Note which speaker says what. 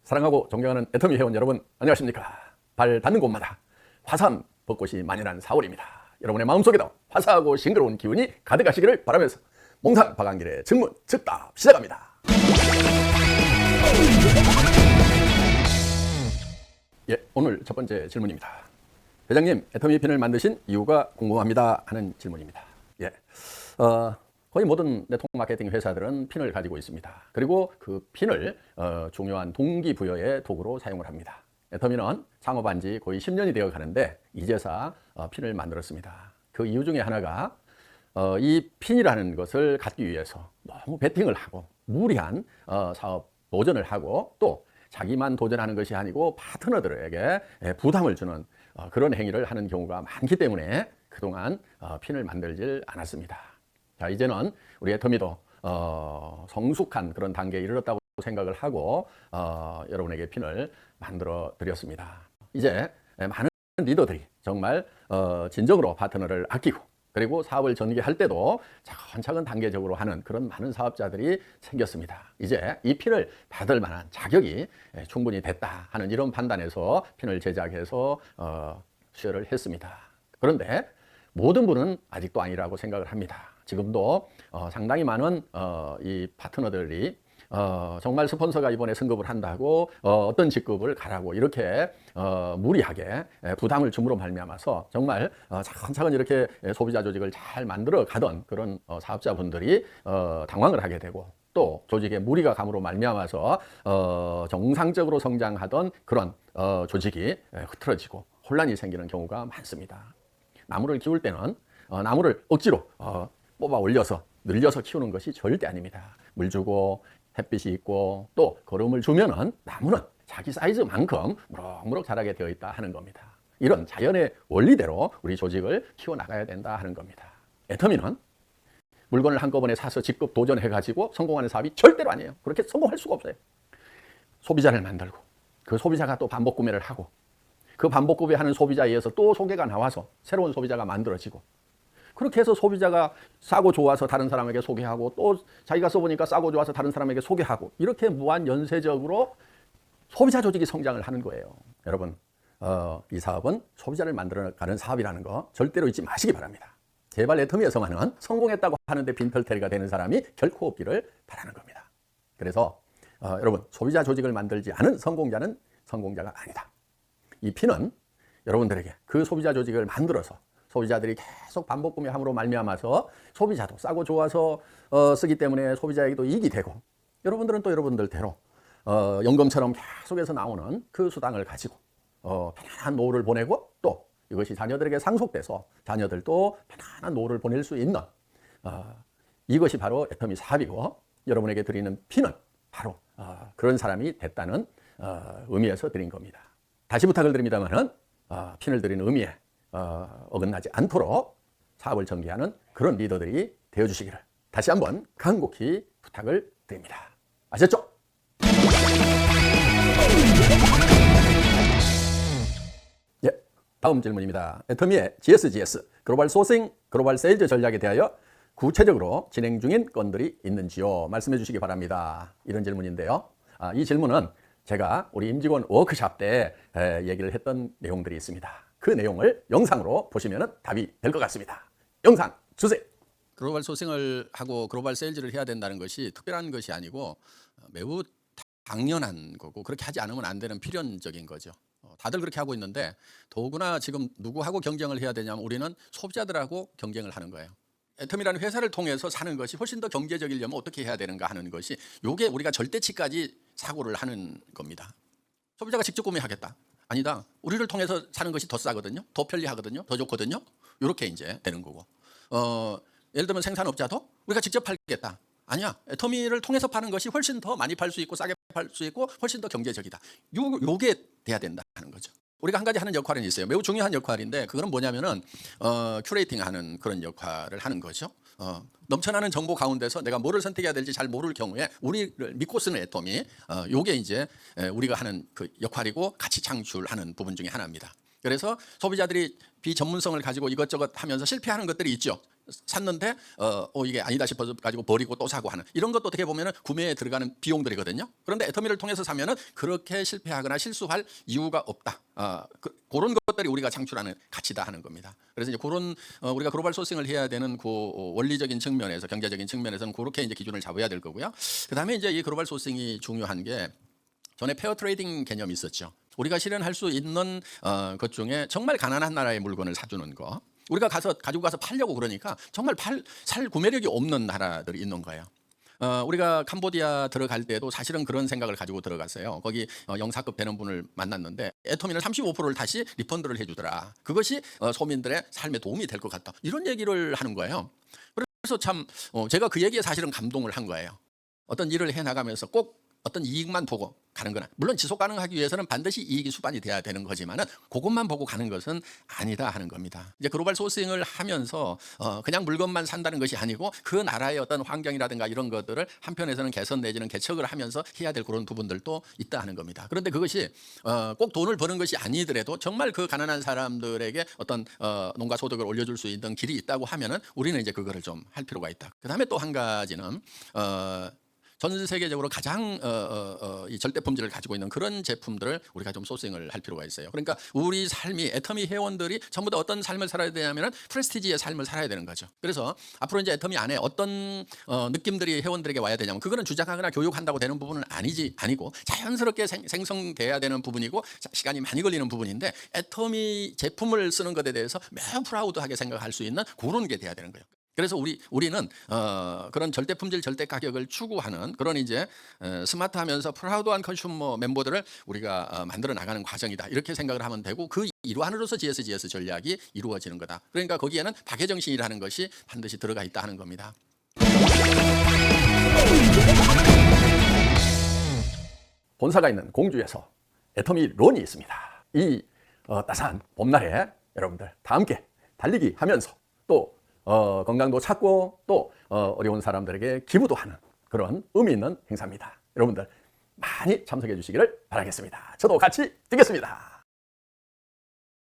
Speaker 1: 사랑하고 존경하는 애터미 회원 여러분, 안녕하십니까? 발 닿는 곳마다 화사한 벚꽃이 만연한 4월입니다. 여러분의 마음속에도 화사하고 싱그러운 기운이 가득하시기를 바라면서 몽상 박한길의 증문 즉답 시작합니다. 예, 오늘 첫 번째 질문입니다. 회장님, 애터미 핀을 만드신 이유가 궁금합니다 하는 질문입니다. 예, 거의 모든 네트워크 마케팅 회사들은 핀을 가지고 있습니다. 그리고 그 핀을 중요한 동기부여의 도구로 사용을 합니다. 애터미는 창업한 지 거의 10년이 되어 가는데 이제서 핀을 만들었습니다. 그 이유 중에 하나가 이 핀이라는 것을 갖기 위해서 너무 베팅을 하고 무리한 사업 도전을 하고 또 자기만 도전하는 것이 아니고 파트너들에게 부담을 주는 그런 행위를 하는 경우가 많기 때문에 그동안 핀을 만들질 않았습니다. 자, 이제는 우리 애터미도 성숙한 그런 단계에 이르렀다고 생각을 하고 여러분에게 핀을 만들어 드렸습니다. 이제 많은 리더들이 정말 진정으로 파트너를 아끼고 그리고 사업을 전개할 때도 차근차근 단계적으로 하는 그런 많은 사업자들이 생겼습니다. 이제 이 핀을 받을 만한 자격이 충분히 됐다 하는 이런 판단에서 핀을 제작해서 수여를 했습니다. 그런데 모든 분은 아직도 아니라고 생각을 합니다. 지금도 상당히 많은 이 파트너들이 정말 스폰서가 이번에 승급을 한다고 어떤 직급을 가라고 이렇게 무리하게 부담을 줌으로 말미암아서 정말 차근차근 이렇게 소비자 조직을 잘 만들어 가던 그런 사업자분들이 당황을 하게 되고 또 조직의 무리가 감으로 말미암아서 정상적으로 성장하던 그런 조직이 흐트러지고 혼란이 생기는 경우가 많습니다. 나무를 키울 때는 나무를 억지로 뽑아 올려서 늘려서 키우는 것이 절대 아닙니다. 물 주고 햇빛이 있고 또 거름을 주면은 나무는 자기 사이즈만큼 무럭무럭 자라게 되어 있다 하는 겁니다. 이런 자연의 원리대로 우리 조직을 키워나가야 된다 하는 겁니다. 애터미는 물건을 한꺼번에 사서 직접 도전해가지고 성공하는 사업이 절대로 아니에요. 그렇게 성공할 수가 없어요. 소비자를 만들고 그 소비자가 또 반복 구매를 하고 그 반복 구매하는 소비자에 의해서 또 소개가 나와서 새로운 소비자가 만들어지고 그렇게 해서 소비자가 싸고 좋아서 다른 사람에게 소개하고 또 자기가 써보니까 싸고 좋아서 다른 사람에게 소개하고 이렇게 무한 연쇄적으로 소비자 조직이 성장을 하는 거예요. 여러분, 이 사업은 소비자를 만들어가는 사업이라는 거 절대로 잊지 마시기 바랍니다. 제발 애터미에서만은 성공했다고 하는데 빈털터리가 되는 사람이 결코 없기를 바라는 겁니다. 그래서 여러분, 소비자 조직을 만들지 않은 성공자는 성공자가 아니다. 이 핀은 여러분들에게 그 소비자 조직을 만들어서 소비자들이 계속 반복 구매함으로 말미암아서 소비자도 싸고 좋아서 쓰기 때문에 소비자에게도 이익이 되고 여러분들은 또 여러분들대로 연금처럼 계속해서 나오는 그 수당을 가지고 편안한 노후를 보내고 또 이것이 자녀들에게 상속돼서 자녀들도 편안한 노후를 보낼 수 있는 이것이 바로 애터미 사업이고 여러분에게 드리는 핀은 바로 그런 사람이 됐다는 의미에서 드린 겁니다. 다시 부탁을 드립니다만은 핀을 드리는 의미에 어긋나지 않도록 사업을 전개하는 그런 리더들이 되어주시기를 다시 한번 간곡히 부탁을 드립니다. 아셨죠? 예, 다음 질문입니다. 애터미의 GSGS, 글로벌 소싱, 글로벌 세일즈 전략에 대하여 구체적으로 진행 중인 건들이 있는지요? 말씀해 주시기 바랍니다. 이런 질문인데요. 이 질문은 제가 우리 임직원 워크샵 때 얘기를 했던 내용들이 있습니다. 그 내용을 영상으로 보시면 답이 될 것 같습니다. 영상 주세요.
Speaker 2: 글로벌 소싱을 하고 글로벌 세일즈를 해야 된다는 것이 특별한 것이 아니고 매우 당연한 거고 그렇게 하지 않으면 안 되는 필연적인 거죠. 다들 그렇게 하고 있는데 더구나 지금 누구하고 경쟁을 해야 되냐면 우리는 소비자들하고 경쟁을 하는 거예요. 애터미라는 회사를 통해서 사는 것이 훨씬 더 경제적이려면 어떻게 해야 되는가 하는 것이 이게 우리가 절대치까지 사고를 하는 겁니다. 소비자가 직접 구매하겠다. 아니다. 우리를 통해서 사는 것이 더 싸거든요. 더 편리하거든요. 더 좋거든요. 이렇게 이제 되는 거고. 예를 들면 생산업자도 우리가 직접 팔겠다. 아니야. 애터미를 통해서 파는 것이 훨씬 더 많이 팔 수 있고 싸게 팔 수 있고 훨씬 더 경제적이다. 요게 돼야 된다 하는 거죠. 우리가 한 가지 하는 역할은 있어요. 매우 중요한 역할인데 그거는 뭐냐면은 큐레이팅하는 그런 역할을 하는 거죠. 넘쳐나는 정보 가운데서 내가 뭐를 선택해야 될지 잘 모를 경우에 우리를 믿고 쓰는 애터미, 요게 이제 우리가 하는 그 역할이고 가치 창출하는 부분 중에 하나입니다. 그래서 소비자들이 비전문성을 가지고 이것저것 하면서 실패하는 것들이 있죠. 샀는데 이게 아니다 싶어서 가지고 버리고 또 사고 하는 이런 것도 어떻게 보면은 구매에 들어가는 비용들이거든요. 그런데 애터미를 통해서 사면은 그렇게 실패하거나 실수할 이유가 없다. 그런 것들이 우리가 창출하는 가치다 하는 겁니다. 그래서 이제 그런 우리가 글로벌 소싱을 해야 되는 그 원리적인 측면에서 경제적인 측면에서는 그렇게 이제 기준을 잡아야 될 거고요. 그다음에 이제 이 글로벌 소싱이 중요한 게 전에 페어 트레이딩 개념이 있었죠. 우리가 실현할 수 있는 것 중에 정말 가난한 나라의 물건을 사주는 거. 우리가 가지고 가서 팔려고 그러니까 정말 살 구매력이 없는 나라들이 있는 거예요. 우리가 캄보디아 들어갈 때도 사실은 그런 생각을 가지고 들어갔어요. 거기 영사급 되는 분을 만났는데 애터미는 35%를 다시 리펀드를 해주더라. 그것이 소민들의 삶에 도움이 될 것 같다. 이런 얘기를 하는 거예요. 그래서 참 제가 그 얘기에 사실은 감동을 한 거예요. 어떤 일을 해나가면서 꼭 어떤 이익만 보고 가는 거나 물론 지속 가능하기 위해서는 반드시 이익이 수반이 돼야 되는 거지만은 그것만 보고 가는 것은 아니다 하는 겁니다. 이제 글로벌 소싱을 하면서 그냥 물건만 산다는 것이 아니고 그 나라의 어떤 환경이라든가 이런 것들을 한편에서는 개선 내지는 개척을 하면서 해야 될 그런 부분들도 있다 하는 겁니다. 그런데 그것이 꼭 돈을 버는 것이 아니더라도 정말 그 가난한 사람들에게 어떤 농가 소득을 올려줄 수 있는 길이 있다고 하면은 우리는 이제 그거를 좀 할 필요가 있다. 그다음에 또 한 가지는 전 세계적으로 가장 이 절대 품질을 가지고 있는 그런 제품들을 우리가 좀 소싱을 할 필요가 있어요. 그러니까 우리 삶이 애터미 회원들이 전부 다 어떤 삶을 살아야 되냐면은 프레스티지의 삶을 살아야 되는 거죠. 그래서 앞으로 이제 애터미 안에 어떤 느낌들이 회원들에게 와야 되냐면 그거는 주장하거나 교육한다고 되는 부분은 아니고 자연스럽게 생성돼야 되는 부분이고 시간이 많이 걸리는 부분인데 애터미 제품을 쓰는 것에 대해서 매우 프라우드하게 생각할 수 있는 그런 게 돼야 되는 거예요. 그래서 우리는 그런 절대 품질, 절대 가격을 추구하는 그런 이제 스마트하면서 프라우드한 컨슈머 멤버들을 우리가 만들어 나가는 과정이다. 이렇게 생각을 하면 되고 그 일환으로서 GSGS 전략이 이루어지는 거다. 그러니까 거기에는 박애 정신이라는 것이 반드시 들어가 있다 하는 겁니다.
Speaker 1: 본사가 있는 공주에서 애터미 론이 있습니다. 이 따스한 봄날에 여러분들 다 함께 달리기 하면서 또 건강도 찾고 또 어려운 사람들에게 기부도 하는 그런 의미 있는 행사입니다. 여러분들 많이 참석해 주시기를 바라겠습니다. 저도 같이 뛰겠습니다.